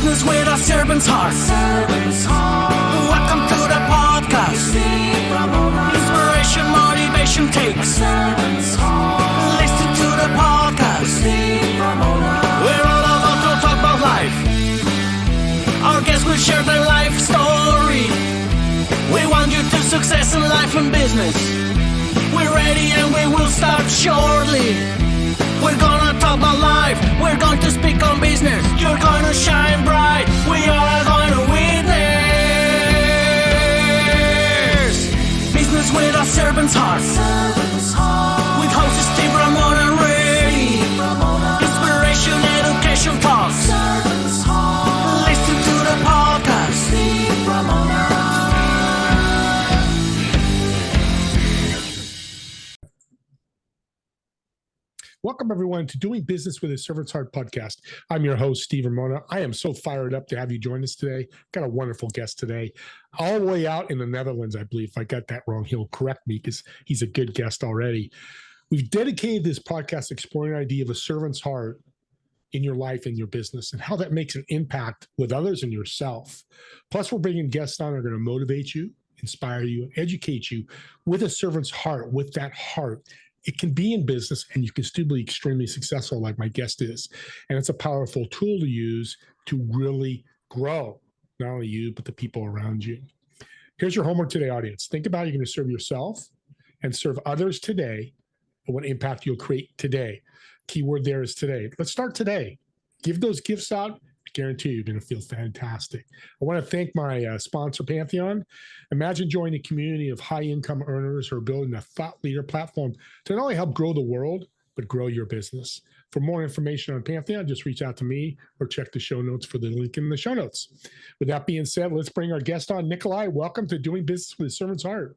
Business with a servant's heart. Welcome to the podcast. Inspiration, motivation takes. Listen to the podcast. We're all about to talk about life. Our guests will share their life story. We want you to success in life and business. We're ready and we will start shortly. We're gonna talk about life. We're going to speak on business. You're gonna shine bright. We are going to witness. Business with a servant's heart. With hosts Steve, Ramona, and Ray. Inspiration, education talks. Listen to the podcast. Welcome, everyone, to Doing Business with a Servant's Heart podcast. I'm your host, Steve Ramona. I am so fired up to have you join us today. Got a wonderful guest today, all the way out in the Netherlands, I believe. If I got that wrong, he'll correct me because he's a good guest already. We've dedicated this podcast exploring the idea of a servant's heart in your life and your business and how that makes an impact with others and yourself. Plus, we're bringing guests on that are going to motivate you, inspire you, educate you with a servant's heart, with that heart. It can be in business and you can still be extremely successful like my guest is. And it's a powerful tool to use to really grow, not only you, but the people around you. Here's your homework today, audience. Think about you're going to serve yourself and serve others today and what impact you'll create today. Keyword there is today. Let's start today. Give those gifts out. I guarantee you're going to feel fantastic. I want to thank my sponsor, Pantheon. Imagine joining a community of high-income earners who are building a thought leader platform to not only help grow the world, but grow your business. For more information on Pantheon, just reach out to me or check the show notes for the link in the show notes. With that being said, let's bring our guest on. Nicolai, welcome to Doing Business with a Servant's Heart.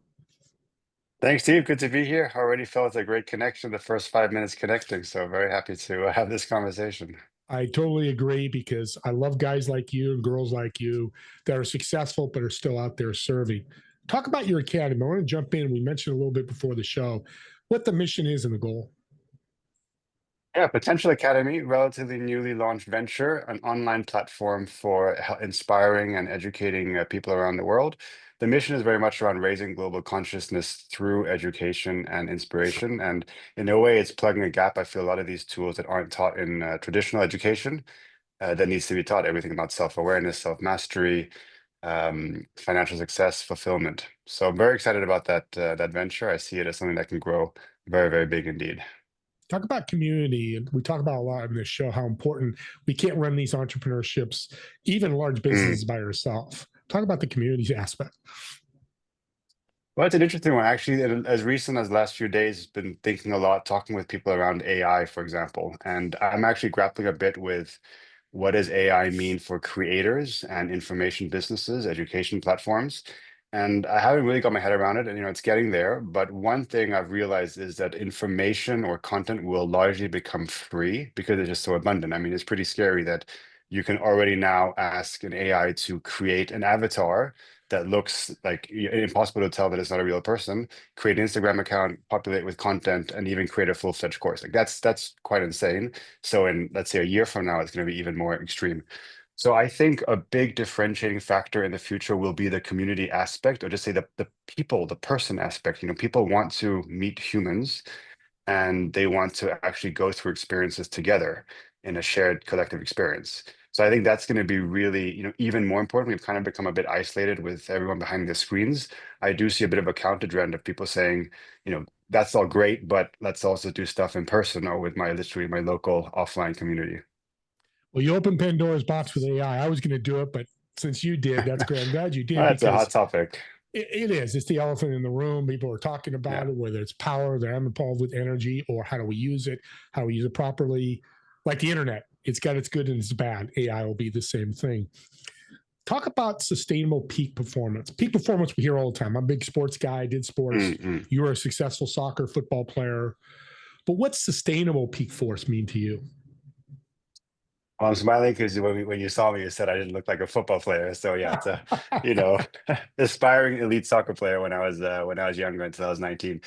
Thanks, Steve. Good to be here. Already felt a great connection the first 5 minutes connecting, so very happy to have this conversation. I totally agree because I love guys like you and girls like you that are successful but are still out there serving. Talk about your academy. I want to jump in. We mentioned a little bit before the show what the mission is and the goal. Yeah, Potential Academy, relatively newly launched venture, an online platform for inspiring and educating people around the world. The mission is very much around raising global consciousness through education and inspiration. And in a way, it's plugging a gap. I feel a lot of these tools that aren't taught in traditional education that needs to be taught, everything about self-awareness, self-mastery, financial success, fulfillment. So I'm very excited about that venture. I see it as something that can grow very, very big indeed. Talk about community, and we talk about a lot in this show how important we can't run these entrepreneurships, even large businesses by yourself. Talk about the community aspect. Well, it's an interesting one. Actually, as recent as the last few days, been thinking a lot, talking with people around AI, for example. And I'm actually grappling a bit with what does AI mean for creators and information businesses, education platforms. And I haven't really got my head around it, and it's getting there. But one thing I've realized is that information or content will largely become free because it's just so abundant. I mean, it's pretty scary that you can already now ask an AI to create an avatar that looks like impossible to tell that it's not a real person, create an Instagram account, populate with content, and even create a full-fledged course. Like that's quite insane. So in, let's say, a year from now, it's going to be even more extreme. So I think a big differentiating factor in the future will be the community aspect, or just say the people, the person aspect. People want to meet humans and they want to actually go through experiences together in a shared collective experience. So I think that's going to be really, even more important. We've kind of become a bit isolated with everyone behind the screens. I do see a bit of a counter trend of people saying, that's all great, but let's also do stuff in person or with literally my local offline community. Well, you opened Pandora's box with AI. I was going to do it, but since you did, that's great. I'm glad you did. That's a hot topic. It is. It's the elephant in the room. People are talking about it, whether it's power, that I'm involved with energy, or how do we use it, how do we use it properly. Like the internet, it's got its good and its bad. AI will be the same thing. Talk about sustainable peak performance. Peak performance we hear all the time. I'm a big sports guy. I did sports. You were a successful soccer, football player. But what's sustainable peak force mean to you? Well, I'm smiling because when you saw me, you said I didn't look like a football player. So yeah, it's a aspiring elite soccer player when I was younger until I was 19.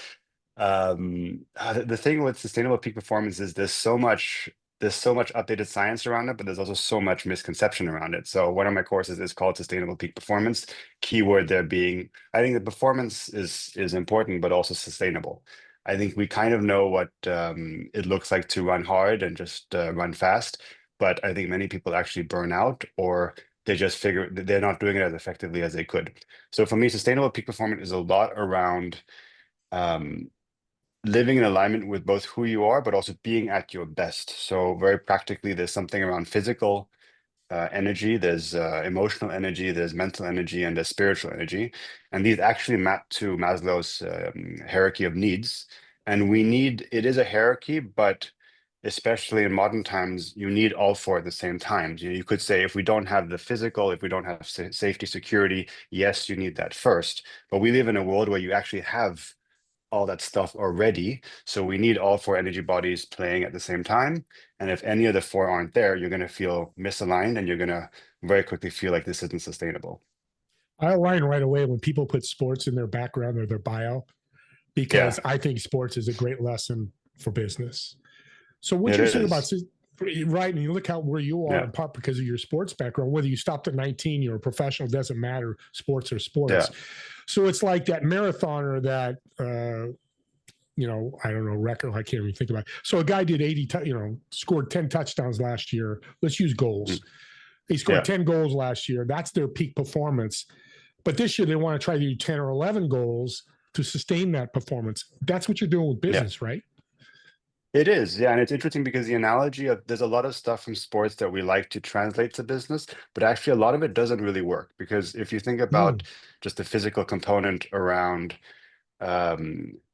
The thing with sustainable peak performance is there's so much there's so much updated science around it, but there's also so much misconception around it. So one of my courses is called Sustainable Peak Performance. Keyword there being, I think the performance is important, but also sustainable. I think we kind of know what it looks like to run hard and just run fast, but I think many people actually burn out, or they just figure that they're not doing it as effectively as they could. So for me, sustainable peak performance is a lot around um, living in alignment with both who you are, but also being at your best. So very practically, there's something around physical energy, there's emotional energy, there's mental energy, and there's spiritual energy. And these actually map to Maslow's hierarchy of needs. And it is a hierarchy, but especially in modern times, you need all four at the same time. You could say if we don't have the physical, if we don't have safety, security, yes, you need that first. But we live in a world where you actually have all that stuff already. So we need all four energy bodies playing at the same time. And if any of the four aren't there, you're going to feel misaligned, and you're going to very quickly feel like this isn't sustainable. I align right away when people put sports in their background or their bio, Yeah, because I think sports is a great lesson for business. So what it you're saying about, is. right, and you look out where you are Yeah, in part because of your sports background, whether you stopped at 19, you're a professional, doesn't matter, sports are sports. yeah, So it's like that marathoner that, I don't know, record, I can't even think about it. So a guy did 80, scored 10 touchdowns last year. Let's use goals. mm, He scored yeah, 10 goals last year. That's their peak performance. But this year they want to try to do 10 or 11 goals to sustain that performance. That's what you're doing with yeah. business, right? It is. Yeah. And it's interesting because the analogy of there's a lot of stuff from sports that we like to translate to business, but actually a lot of it doesn't really work. Because if you think Mm. about just the physical component around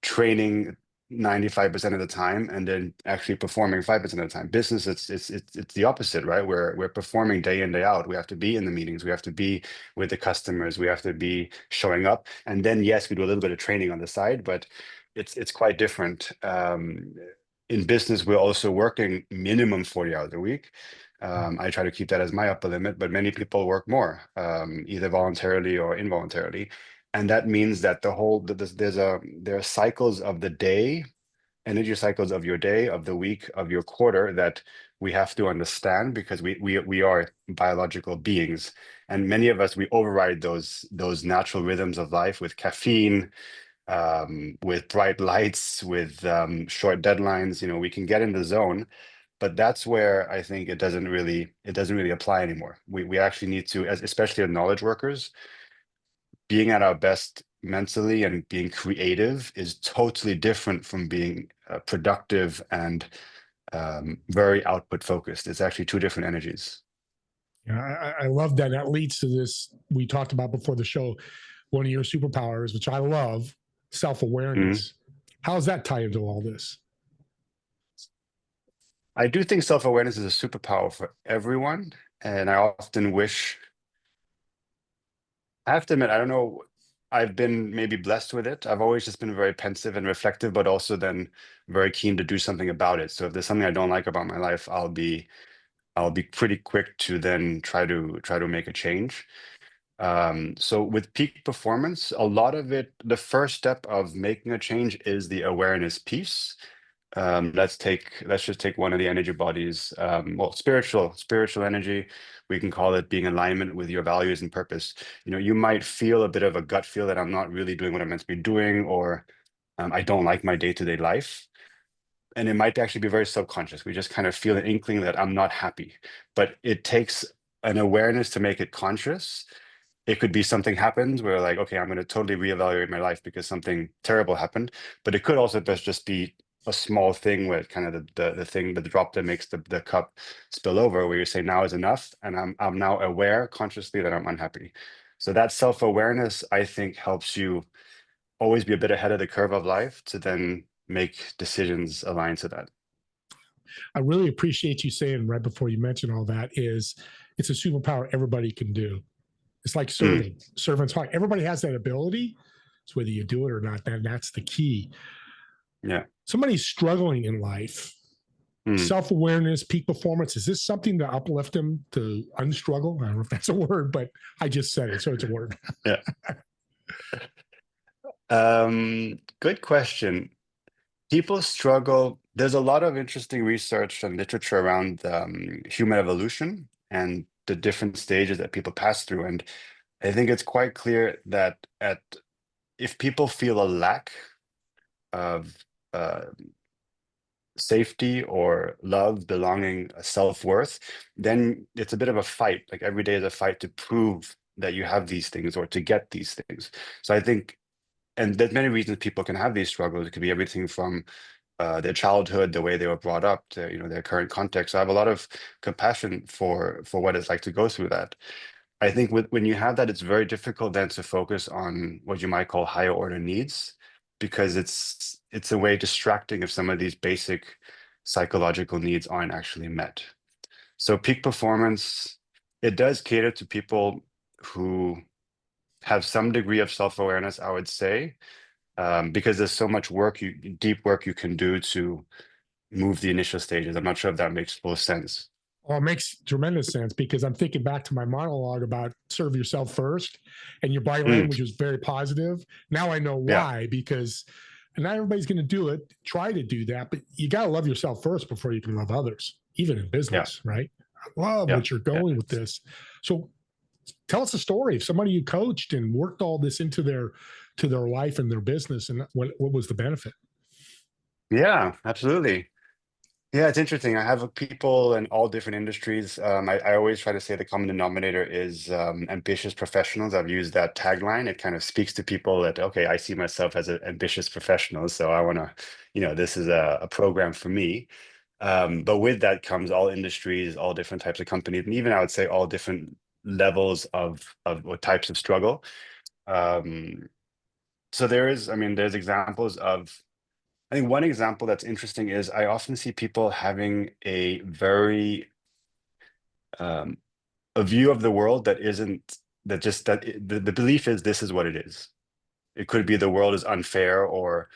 training 95% of the time and then actually performing 5% of the time. Business, it's the opposite, right? We're performing day in, day out. We have to be in the meetings, we have to be with the customers, we have to be showing up. And then yes, we do a little bit of training on the side, but it's quite different. In business, we're also working minimum 40 hours a week. I try to keep that as my upper limit, but many people work more, either voluntarily or involuntarily. And that means that there are cycles of the day, energy cycles of your day, of the week, of your quarter, that we have to understand, because we are biological beings, and many of us, we override those natural rhythms of life with caffeine, with bright lights, with short deadlines. We can get in the zone, but that's where I think it doesn't really apply anymore. We actually need to, especially as knowledge workers, being at our best mentally and being creative is totally different from being productive and very output focused. It's actually two different energies. Yeah, I love that. That leads to this we talked about before the show, one of your superpowers, which I love, Mhm. self-awareness. How does that tie into all this? I do think self-awareness is a superpower for everyone. And I often wish, I have to admit, I don't know, I've been maybe blessed with it. I've always just been very pensive and reflective, but also then very keen to do something about it. So if there's something I don't like about my life, I'll be pretty quick to then try to make a change. So with peak performance, a lot of it, the first step of making a change is the awareness piece. Let's just take one of the energy bodies. Well, spiritual energy. We can call it being in alignment with your values and purpose. You might feel a bit of a gut feel that I'm not really doing what I'm meant to be doing, or I don't like my day-to-day life. And it might actually be very subconscious. We just kind of feel an inkling that I'm not happy, but it takes an awareness to make it conscious. It could be something happens where, like, okay, I'm going to totally reevaluate my life because something terrible happened. But it could also just be a small thing where kind of the drop that makes the cup spill over, where you say now is enough, and I'm now aware consciously that I'm unhappy. So that self-awareness, I think, helps you always be a bit ahead of the curve of life to then make decisions aligned to that. I really appreciate you saying right before you mentioned all that is it's a superpower everybody can do. It's like Mm, serving, servant's heart. Everybody has that ability. It's whether you do it or not. That's the key. yeah. Somebody's struggling in life, Mm, self-awareness, peak performance. Is this something to uplift them to unstruggle? I don't know if that's a word, but I just said it, so it's a word. yeah. Good question. People struggle. There's a lot of interesting research and literature around human evolution and the different stages that people pass through. And I think it's quite clear that if people feel a lack of uh, safety or love, belonging, self-worth, then it's a bit of a fight. Like every day is a fight to prove that you have these things or to get these things. So I think, and there's many reasons people can have these struggles. It could be everything from their childhood, the way they were brought up, to, their current context. So I have a lot of compassion for what it's like to go through that. I think when you have that, it's very difficult then to focus on what you might call higher order needs, because it's a way distracting if some of these basic psychological needs aren't actually met. So peak performance, it does cater to people who have some degree of self-awareness, I would say, because there's so much work, deep work you can do to move the initial stages. I'm not sure if that makes full sense. Well, it makes tremendous sense because I'm thinking back to my monologue about serve yourself first, and your body language was very positive. Now I know Yeah, why, because not everybody's going to do it. Try to do that, but you got to love yourself first before you can love others, even in yeah, business, right? I love yeah, what you're yeah. going with this. So tell us a story of somebody you coached and worked all this into their life and their business, and what was the benefit? Yeah, absolutely. Yeah, it's interesting. I have people in all different industries. I always try to say the common denominator is ambitious professionals. I've used that tagline. It kind of speaks to people that, okay, I see myself as an ambitious professional. So I want to, this is a program for me. But with that comes all industries, all different types of companies, and even I would say all different levels of what types of struggle. Um, so there's examples of, I think one example that's interesting is I often see people having a very um, a view of the world that isn't that just that the belief is this is what it is. It could be the world is unfair, or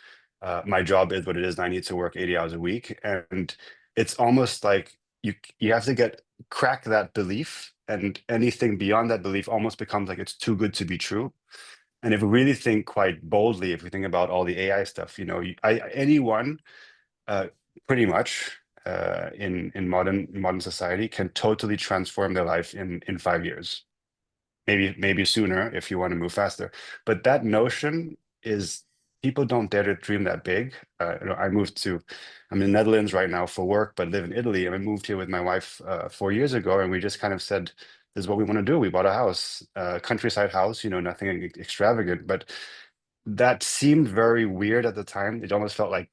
my job is what it is and I need to work 80 hours a week. And it's almost like you have to crack that belief, and anything beyond that belief almost becomes like it's too good to be true. And if we really think quite boldly, if we think about all the AI stuff, anyone uh, pretty much in modern society can totally transform their life in 5 years, maybe sooner if you want to move faster. But that notion is, people don't dare to dream that big. I'm in the Netherlands right now for work, but live in Italy. And I moved here with my wife 4 years ago, and we just kind of said, this is what we want to do. We bought a house, countryside house, nothing extravagant, but that seemed very weird at the time. It almost felt like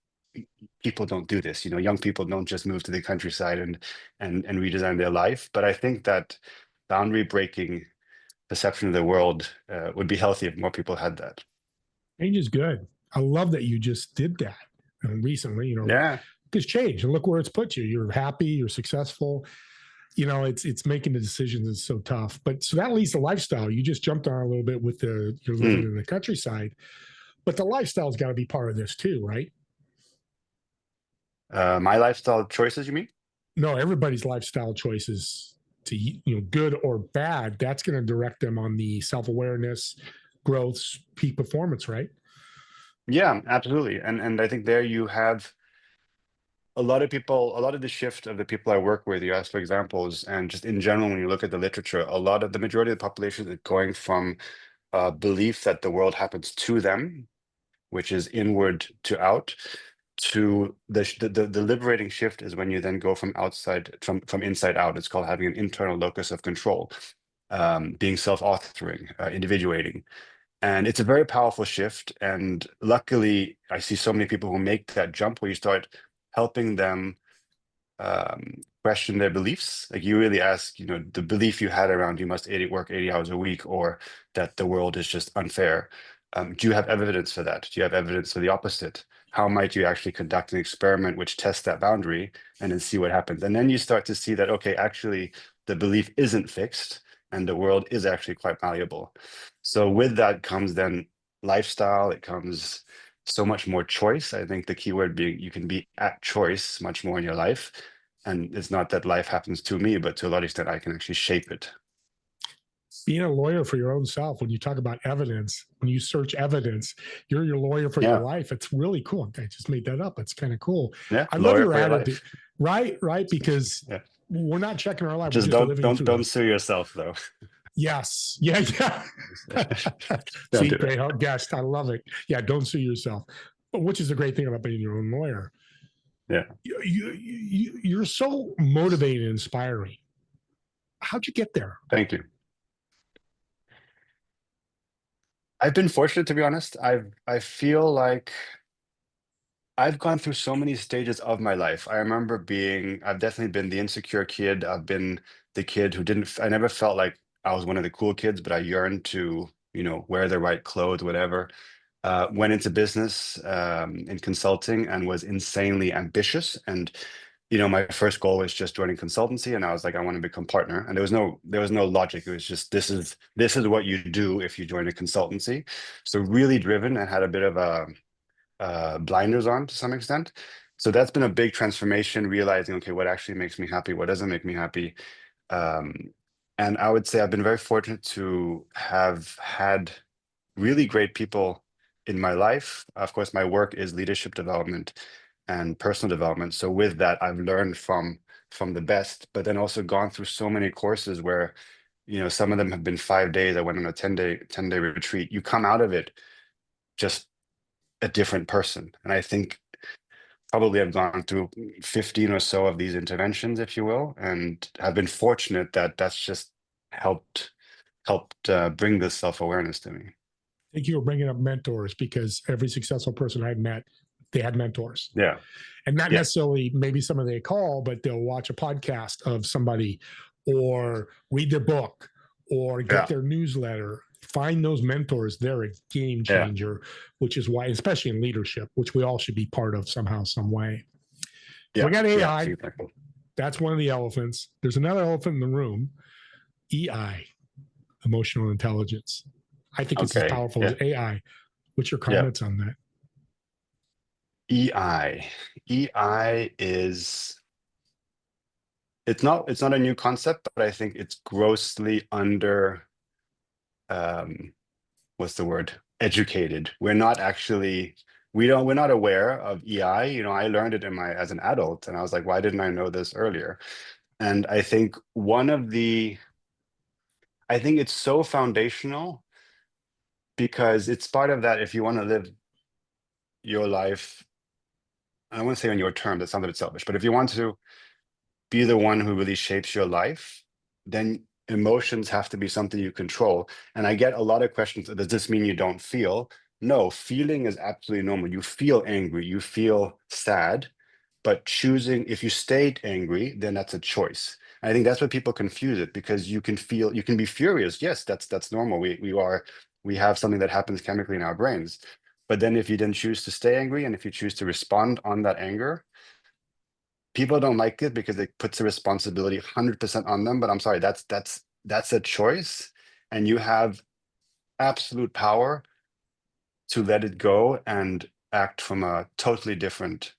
people don't do this. Young people don't just move to the countryside and redesign their life. But I think that boundary breaking perception of the world would be healthy if more people had that. Change is good. I love that you just did that recently, Yeah. because change, and look where it's put you. You're happy, you're successful. It's making the decisions is so tough. But so that leads to lifestyle. You just jumped on a little bit with you're living Mm. in the countryside, but the lifestyle's got to be part of this too, right? My lifestyle choices, you mean? No, everybody's lifestyle choices, to good or bad, that's going to direct them on the self-awareness, growth, peak performance, right? Yeah, absolutely. And I think there you have a lot of the shift of the people I work with, you ask for examples, and just in general, when you look at the literature, the majority of the population is going from belief that the world happens to them, which is inward to out, to the liberating shift is when you then go from inside out. It's called having an internal locus of control, being self-authoring, individuating. And it's a very powerful shift. And luckily, I see so many people who make that jump where you start helping them question their beliefs. Like you really ask, the belief you had around you must work 80 hours a week, or that the world is just unfair. Do you have evidence for that? Do you have evidence for the opposite? How might you actually conduct an experiment which tests that boundary and then see what happens? And then you start to see that, okay, actually the belief isn't fixed and the world is actually quite malleable. So with that comes then lifestyle, it comes so much more choice. I think the key word being you can be at choice much more in your life. And it's not that life happens to me, but to a large extent, I can actually shape it. being a lawyer for your own self, when you talk about evidence, when you search evidence, you're your lawyer for your Yeah. life. It's really cool. I just made that up. It's kind of cool. Yeah. I love Lawyer your for your attitude. life. Right. Because Yeah. we're not checking our life. We're Just just living through don't it. sue yourself though. Yes. Yeah. Don't See, do great that. guest. I love it. Yeah. Don't sue yourself, which is the great thing about being your own lawyer. Yeah. You're so motivated and inspiring. How'd you get there? Thank you. I've been fortunate, to be honest. I feel like I've gone through so many stages of my life. I remember I've definitely been the insecure kid. I've been the kid who I never felt like I was one of the cool kids, but I yearned to, wear the right clothes, whatever. Went into business in consulting and was insanely ambitious. And, my first goal was just joining consultancy. And I was like, I want to become partner. And there was no logic. It was just, this is what you do if you join a consultancy. So really driven and had a bit of blinders on to some extent. So that's been a big transformation, realizing, okay, what actually makes me happy, what doesn't make me happy. Um, and I would say I've been very fortunate to have had really great people in my life. Of course, my work is leadership development and personal development. So with that, I've learned from the best, but then also gone through so many courses where, some of them have been 5 days. I went on a 10-day retreat. You come out of it just a different person. And I think probably I've gone through 15 or so of these interventions, if you will, and have been fortunate that that's just helped bring this self-awareness to me. Thank you for bringing up mentors, because every successful person I've met, they had mentors. Yeah. And not Yeah. necessarily maybe someone they call, but they'll watch a podcast of somebody or read their book or get Yeah. their newsletter. Find those mentors. They're a game Yeah. changer, which is why, especially in leadership, which we all should be part of somehow, some way. Yeah. We got AI. Exactly. That's one of the elephants. There's another elephant in the room, EI, emotional intelligence. I think it's as Okay. powerful Yeah. as AI. What's your Yeah. comments on that? EI is it's not a new concept, but I think it's grossly under what's the word? Educated. We're not we're not aware of EI. I learned it as an adult, and I was like, why didn't I know this earlier? And I think I think it's so foundational because it's part of that. If you want to live your life, I don't want to say on your terms, that sounds a bit selfish, but if you want to be the one who really shapes your life, then emotions have to be something you control. And I get a lot of questions. Does this mean you don't feel? No, feeling is absolutely normal. You feel angry, you feel sad, but if you stayed angry, then that's a choice. And I think that's what people confuse it, because you can be furious. Yes, that's normal. We have something that happens chemically in our brains. But then if you then choose to stay angry and if you choose to respond on that anger, people don't like it because it puts the responsibility 100% on them. But I'm sorry, that's a choice, and you have absolute power to let it go and act from a totally different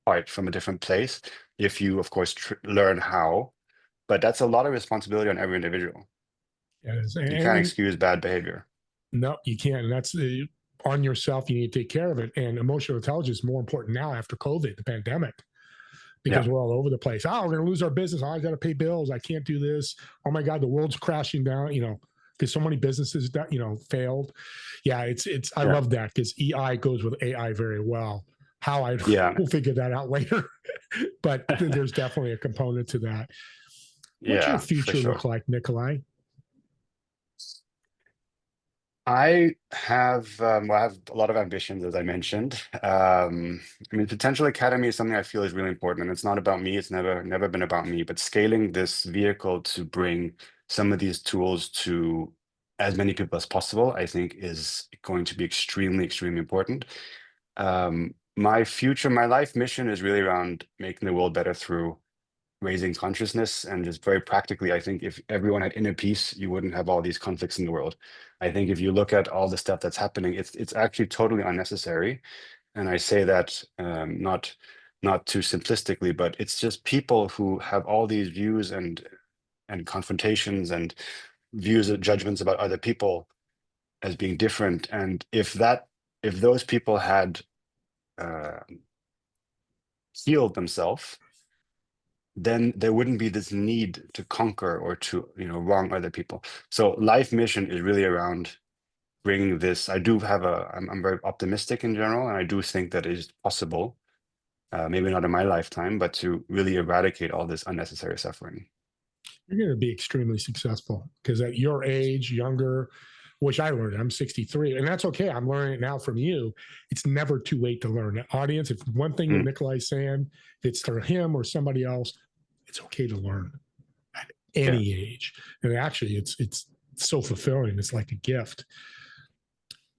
part, from a different place, if you, of course, learn how. But that's a lot of responsibility on every individual. Yes. You can't excuse bad behavior. No, you can't. And that's on yourself. You need to take care of it. And emotional intelligence is more important now after COVID, the pandemic, because we're all over the place. Oh, we're going to lose our business. Oh, I got to pay bills. I can't do this. Oh my God, the world's crashing down, because so many businesses that, failed. Yeah, I love that, because EI goes with AI very well. How we'll figure that out later. But there's definitely a component to that. What's your future look like, Nicolai? I have a lot of ambitions, as I mentioned. Potential Academy is something I feel is really important, and it's not about me. It's never been about me. But scaling this vehicle to bring some of these tools to as many people as possible, I think, is going to be extremely, extremely important. My life mission is really around making the world better through raising consciousness. And just very practically, I think if everyone had inner peace, you wouldn't have all these conflicts in the world. I think if you look at all the stuff that's happening, it's actually totally unnecessary. And I say that not too simplistically, but it's just people who have all these views and confrontations and views or judgments about other people as being different. And if those people had healed themselves, then there wouldn't be this need to conquer or to, wrong other people. So life mission is really around bringing this. I'm very optimistic in general, and I do think that it is possible, maybe not in my lifetime, but to really eradicate all this unnecessary suffering. You're going to be extremely successful because at your age, younger, which I learned, I'm 63, and that's okay. I'm learning it now from you. It's never too late to learn. Audience, if one thing that Nicolai's saying, if it's for him or somebody else, it's okay to learn at any age. And actually, it's so fulfilling. It's like a gift.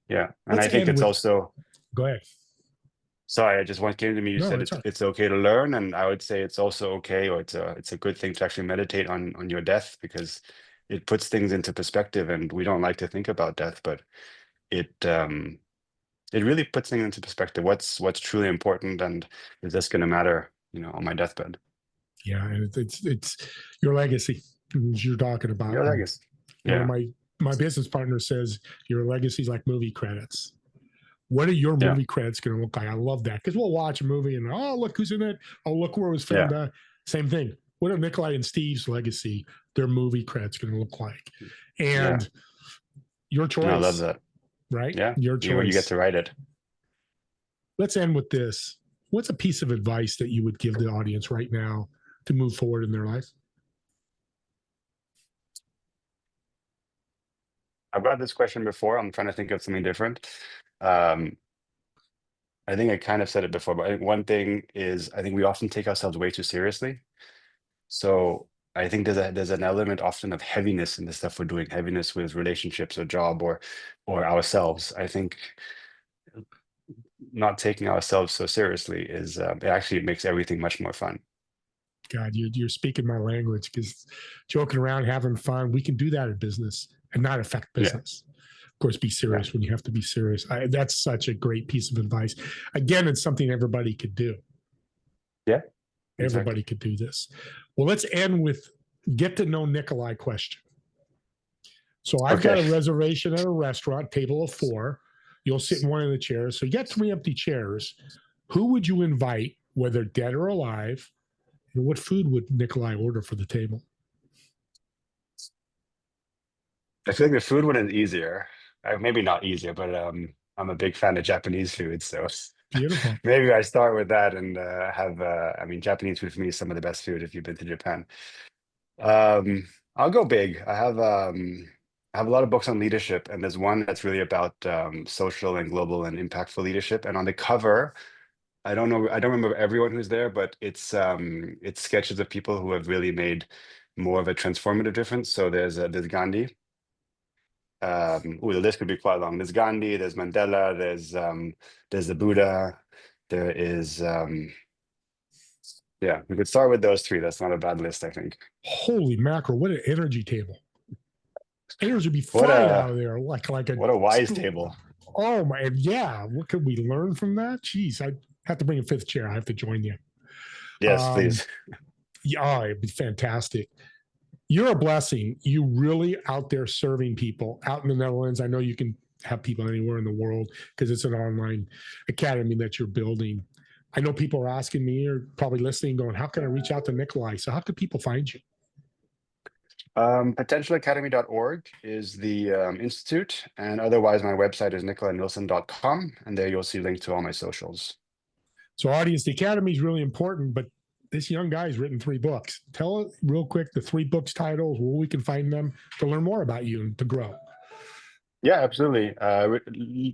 Yeah, and I think it's also. Go ahead. Sorry, what came to me. You said it's okay to learn, and I would say it's also okay, or it's a good thing to actually meditate on your death, because it puts things into perspective. And we don't like to think about death, but it really puts things into perspective. What's truly important, and is this going to matter, on my deathbed? Yeah, and it's your legacy you're talking about. Your legacy. Yeah. One of my business partner says your legacy is like movie credits. What are your movie credits going to look like? I love that, because we'll watch a movie and, oh, look who's in it. Oh, look where it was filmed. Same thing. What are Nicolai and Steve's legacy, their movie credits going to look like? And your choice. I love that. Right? Yeah. Your choice. You get to write it. Let's end with this. What's a piece of advice that you would give the audience right now to move forward in their life? I've got this question before. I'm trying to think of something different. I think I kind of said it before, but I think one thing is, I think we often take ourselves way too seriously. So I think there's an element often of heaviness in the stuff we're doing, heaviness with relationships or job or ourselves. I think not taking ourselves so seriously is it actually makes everything much more fun. God, you're speaking my language, because joking around, having fun, we can do that in business and not affect business. Of course, be serious when you have to be serious. That's such a great piece of advice. Again, it's something everybody could do. Yeah. Everybody could do this. Well, let's end with get to know Nicolai question. So I've got a reservation at a restaurant, table of 4. You'll sit in one of the chairs. So you got 3 empty chairs. Who would you invite, whether dead or alive? And what food would Nicolai order for the table? I feel like the food one is easier. Maybe not easier, but I'm a big fan of Japanese food, so beautiful. Maybe I start with that and have. Japanese food for me is some of the best food if you've been to Japan. I'll go big. I have a lot of books on leadership, and there's one that's really about social and global and impactful leadership. And on the cover, I don't remember everyone who's there, but it's sketches of people who have really made more of a transformative difference. So there's Gandhi. The list could be quite long. There's Gandhi, there's Mandela, there's the Buddha, there is we could start with those 3. That's not a bad list, I think. Holy mackerel, what an energy table. Energy would be flying out of there like a what a wise table. Oh my, what could we learn from that? Jeez, I have to bring a 5th chair. I have to join you. Yes, please. Yeah, it'd be fantastic. You're a blessing. You really out there serving people out in the Netherlands. I know you can have people anywhere in the world because it's an online academy that you're building. I know people are asking me, or probably listening, going, how can I reach out to Nicolai? So how can people find you? Potentialacademy.org is the institute, and otherwise my website is nicolainilsson.com, and there you'll see links to all my socials. So audience, the academy is really important, but this young guy has written 3 books. Tell us real quick the 3 books titles, where we can find them to learn more about you and to grow. Yeah, absolutely.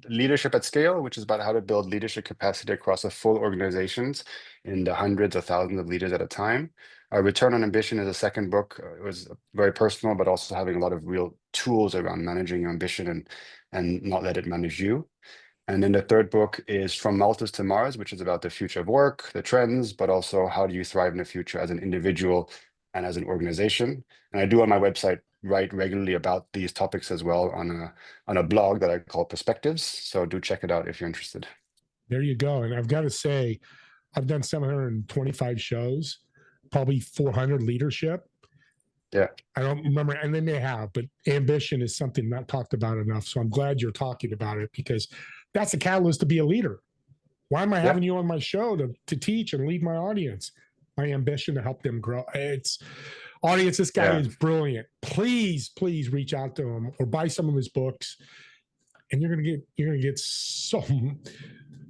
Leadership at Scale, which is about how to build leadership capacity across a full organizations in the hundreds of thousands of leaders at a time. Return on Ambition is a second book. It was very personal, but also having a lot of real tools around managing your ambition and not let it manage you. And then the third book is From Malthus to Mars, which is about the future of work, the trends, but also how do you thrive in the future as an individual and as an organization. And I do on my website write regularly about these topics as well on a blog that I call Perspectives. So do check it out if you're interested. There you go. And I've got to say, I've done 725 shows, probably 400 leadership. Yeah. I don't remember, and they may have, but ambition is something not talked about enough. So I'm glad you're talking about it, because that's the catalyst to be a leader. Why am I having you on my show to teach and lead my audience? My ambition to help them grow. It's audience. This guy is brilliant. Please reach out to him or buy some of his books, and you're gonna get so.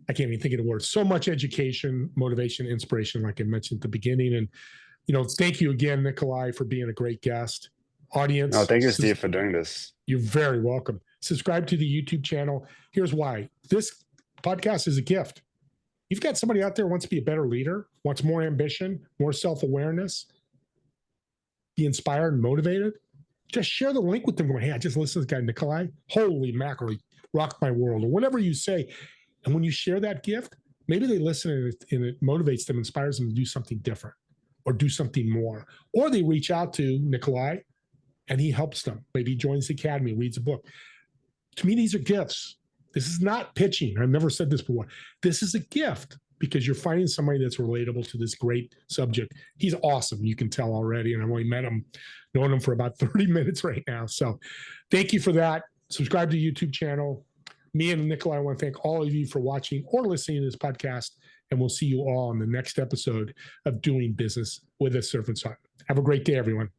I can't even think of the word. So much education, motivation, inspiration, like I mentioned at the beginning. And thank you again, Nicolai, for being a great guest. Audience. No, thank you, Steve, for doing this. You're very welcome. Subscribe to the YouTube channel. Here's why. This podcast is a gift. You've got somebody out there who wants to be a better leader, wants more ambition, more self-awareness, be inspired and motivated. Just share the link with them going, hey, I just listened to this guy, Nicolai. Holy mackerel, rocked my world, or whatever you say. And when you share that gift, maybe they listen and it motivates them, inspires them to do something different or do something more. Or they reach out to Nicolai and he helps them. Maybe he joins the academy, reads a book. To me, these are gifts. This is not pitching. I've never said this before. This is a gift because you're finding somebody that's relatable to this great subject. He's awesome. You can tell already. And I've only met him, known him for about 30 minutes right now. So thank you for that. Subscribe to the YouTube channel. Me and Nicolai, I want to thank all of you for watching or listening to this podcast. And we'll see you all on the next episode of Doing Business with a Servant's Heart. Have a great day, everyone.